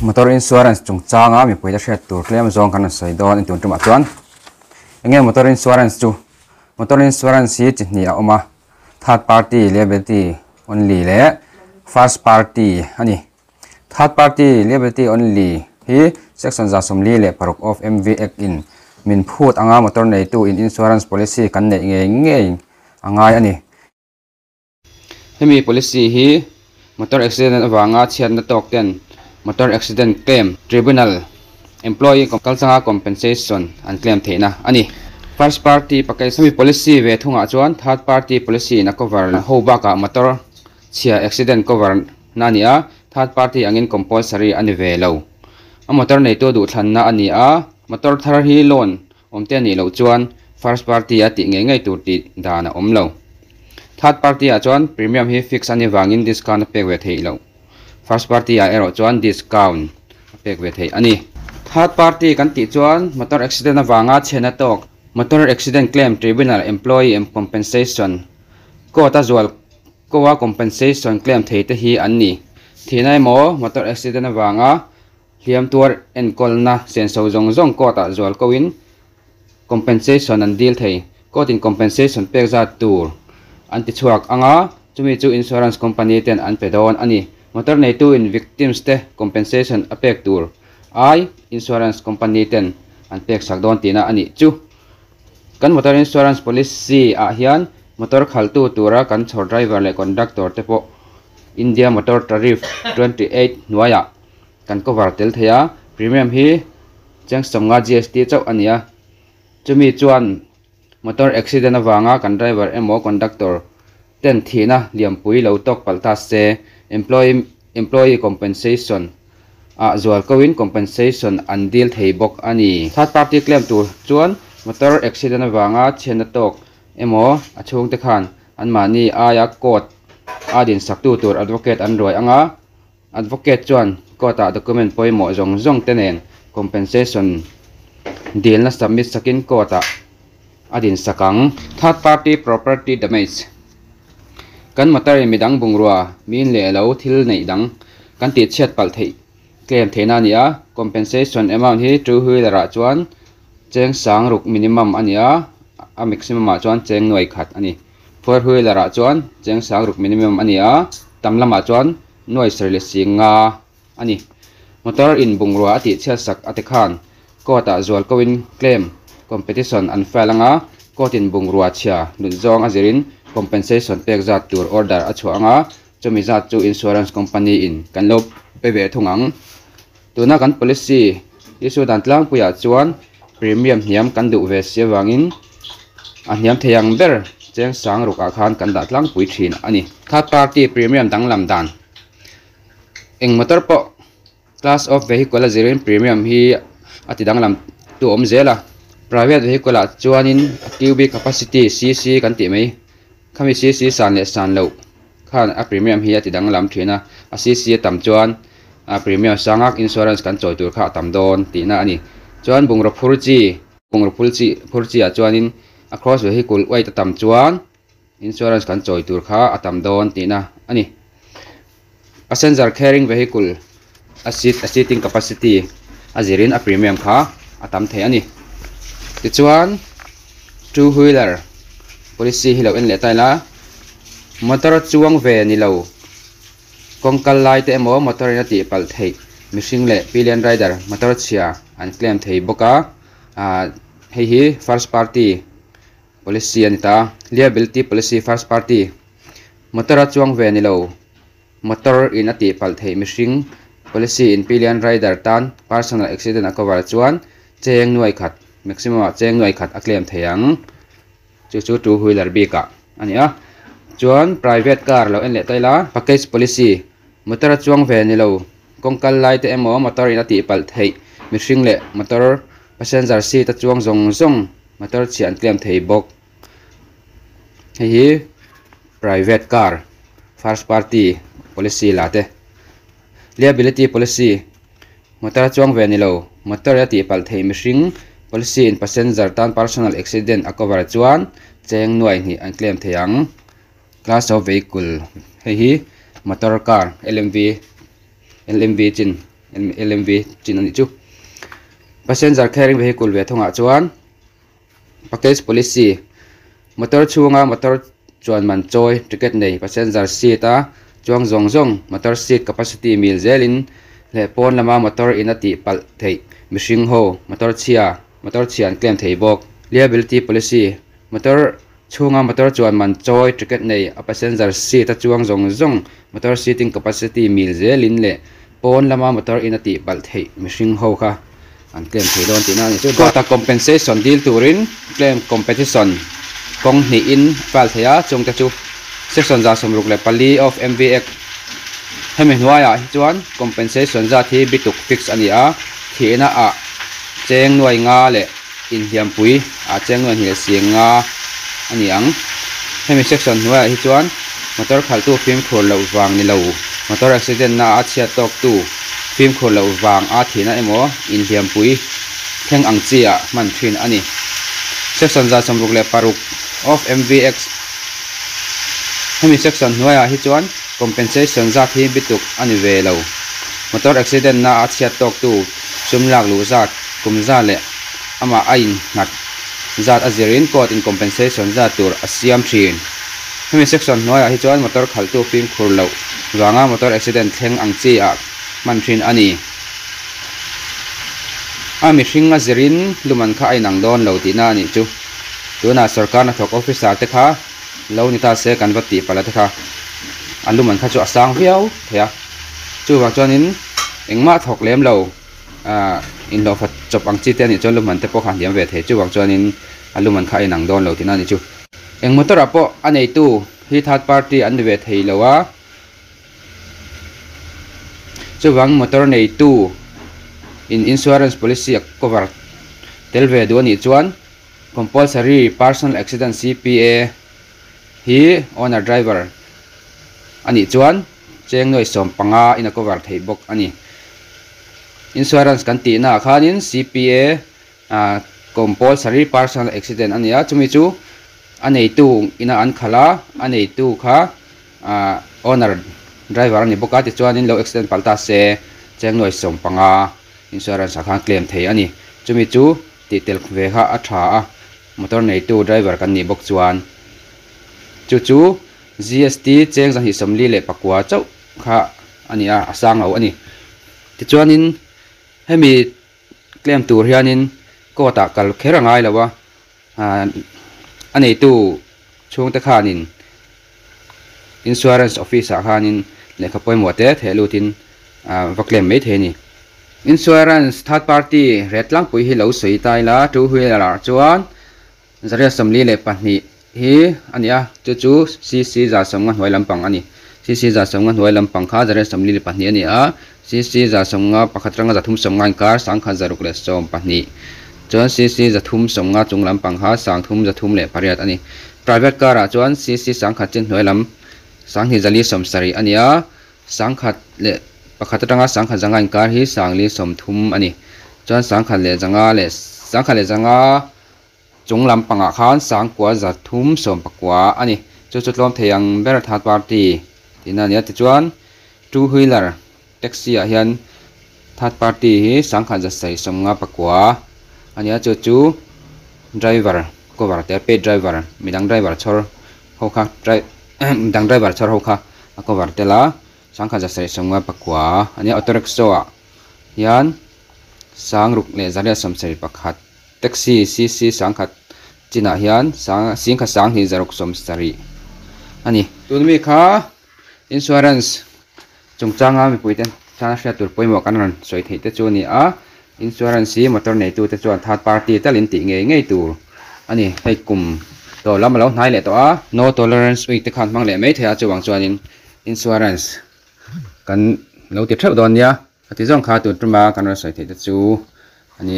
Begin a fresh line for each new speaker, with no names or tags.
motor insurance chung changa mi poida hriat tur claim zong kan sai don in tun tum atuan enge motor insurance hi chini a oma third party liability only le first party ani third party liability only hi section za somli le parok of MV Act in min phut anga motor nei tu in insurance policy kan nei nge angai ani hemi policy hi motor accident awanga chian na tok ten motor accident claim tribunal employee kalsanga compensation an claim theina ani first party pakai sami policy ve thunga chuan third party policy na cover ho ba ka motor chia accident cover na nia third party angin compulsory ani ve lo a motor nei to du thlan na ani a motor thar hi loan omte ni lo chuan first party ati ngai tur ti dana om lo third party a chuan premium hi fix ani wangin discount pek ve thei lo first party a ero chuan discount pek ve thei ani third party kan ti chuan motor accident awanga chena tok motor accident claim tribunal employee compensation ko ta zual ko wa compensation claim thei te hi anni thinai mo motor accident awanga hliam tur en kolna sen so zong ko ta zual ko in compensation an deal thei ko tin compensation pek za tur anti chuak anga chumi chu insurance company ten an pedon ani motor nei tu in victims te compensation apek tur ai insurance company ten an pek sakdon tina ani chu kan motor insurance policy a hian motor khaltu tura kan chhor driver le conductor te po India motor tariff 28 nuaya kan cover tel theya premium hi chang somnga GST chau ania chumi chuan motor accident awanga kan driver emo conductor ten thina liampui lo tok palta se employee compensation a zual kowin compensation an deal thei bok ani third party claim tur chuan motor accident awanga chena tok emo achung te khan an mani aya court adin saktu tur advocate an roi anga advocate chuan court a document poimo zong tenen compensation deal na submit sakin court a adin sakang third party property damage kan motor midang bungrua min le lo thil nei dang kan ti chet pal thei claim theina nia compensation amount hi two wheeler a chuan cheng sang ruk minimum ania a maximum a chuan cheng noi khat ani four wheeler a chuan cheng sang ruk minimum ania tamlama chuan noi serle singa ani motor in bungrua ati chet sak ate khan kota zual kowin claim competition an failanga kotin bungrua chia nun zong azirin compensation pek za tur order a chuanga chumi za chu insurance company in kan lop pe ve thungang tuna kan policy isu dan tlang puya chuan premium hiam kan du ve sewangin a hiam theyang ber cheng sang ruka khan kan da tlang pui thin ani third party premium dang lam dan eng motor po class of vehicle azirin premium hi ati dang lam tu om zela private vehicle a chuanin cubic capacity cc kan ti mai khami cc san le san lo khan a premium hi ati dang lam thina a cc tam chuan a premium sangak insurance kan choi tur kha tam don tina ani chuan bungra phurchi a chuanin across vehicle wait tam chuan insurance kan choi tur kha atam don tina ani passenger carrying vehicle a seating capacity azirin a premium kha atam the ani ti chuan two wheeler policy hilo en le taila motor chuang ve ni lo kongkal lai te emo motor na ti pal thei mishing le pillion rider motor chia an claim thei boka hi first party policy anita liability policy first party motor chuang ve ni lo motor in ati pal thei mishing policy in pillion rider tan personal accident cover chuan cheng nuai khat maximum cheng nuai khat a claim theiang chu two wheeler bika ania chuan private car lo en le taila package policy motor chuang ve ni lo kongkal lai te emo motor in ati pal thei mishing le motor passenger seat chuang zong motor chian claim thei bok hi private car first party policy late liability policy motor chuang ve ni lo motor ati pal thei mishing policy in passenger tan personal accident a cover chuan cheng nuai ni an claim theiang class of vehicle hi motor car LMV chin LMV จินอันนี้จู passenger carrying vehicle เวทงะจวน package policy motor chunga motor chuan man choi ticket nei passenger seat a chuang zong motor seat capacity mil zelin le pon lama motor inati pal thei mishing ho motor chian claim thei bok liability policy motor chunga motor chuan man choi ticket nei a passenger seat a chuang zong motor seating capacity mil zelin le pon lama motor inati pal thei mishing ho kha an claim thei don tina ni chu data compensation deal turin claim competition kong ni in fal thaya chung ta chu section za somruk le pali of MVX hemi hnuaya hi chuan compensation za thi bituk fix ani a thina a cheng noi nga le in hiam pui a cheng noi hi siang nga ani ang hemi section hnuaya hi chuan motor khal tu film khur lo wang ni lo motor accident na a chia tok tu film khur lo wang a thina emo in hiam pui theng ang chia man thin ani section za somruk le paruk of MVX hemi section hnuaya hi chuan compensation za thi bituk ani ve lo motor accident na a chia tok tu sumlak lu zat kumza le ama ain nat zat azirin court in compensation za tur asiam thin hemi section hnuaya hi chuan motor khal tu film khur lo wanga motor accident theng ang chi a man thin ani ami hringa zirin luman kha ainang don lo tina ni chu tuna sarkar na thok officer te kha lo ni ta se kan vati pala te kha aluman kha chu asang viau thea chu wa chuanin engma thok lem lo in lo phat chop ang chi te ni chon luman te po khan diam ve the chu wa chuanin aluman kha ainang don lo tina ni chu eng motor apo anei tu hi third party an ve thei lowa chu wang motor nei tu in insurance policy cover telve do ni chuan compulsory personal accident CPA hi owner driver ani chuan cheng noi som panga ina cover thei bok ani insurance kan ti na khanin CPA compulsory personal accident ania chumi chu anei tu ina an khala anei tu kha owner driver ani boka ti chuan in lo accident palta se cheng noi som panga insurance khan claim thei ani chumi chu ti tel ve kha a tha a motor nei tu driver kan ni bok chuan chu GST cheng za hi somli le pakwa chau kha ania asang au ani ti chuanin hemi claim tur hianin kota kal kherangai lawa anei tu chung ta khanin insurance officer khanin lekha poimote thelutin va claim me theni insurance third party retlang pui hi lo soi tai la two wheeler chuan zaria samli le pahni hi ania chu CC za somnga hoi lampang ani CC za somnga hoi lampang kha zaria samli le pahni ani a CC za somnga pakhatranga za thum somnga kar sang kha zaruk le som pahni chuan CC za thum somnga chung lampang kha sang thum za thum le pariat ani private car a chuan CC sang kha chin hoi lam sang hi zali som sari ania sang khat le pakhatranga sang kha zanga kar hi sang li som thum ani chuan sang khat le zanga chung lampanga khan sang kwa za thum som pakwa ani chu tlom theyang ber third party tina nia ti chuan two wheeler taxi a hian third party hi sang khan za sai somnga pakwa ania chu driver cover te pe driver midang driver chor hokha midang driver chor hokha cover te la sang khan za sai somnga pakwa ania auto rickshaw hian sang ruk le zaria som sai pakhat taxi CC sang khat china hian sang kha sang hi zaruk som sari ani tunmi kha insurance chungchanga mi puiten chana shia tur poimo kanan soi thei te chu ni a insurance hi motor nei tu te chuan third party talin ti ngei tur ani hei kum to lam lo hnai le to a no tolerance week te khan mang le mai thea chuwang chuanin insurance kan lo ti thau don ya ati jong kha tur tuma kan soi thei te chu ani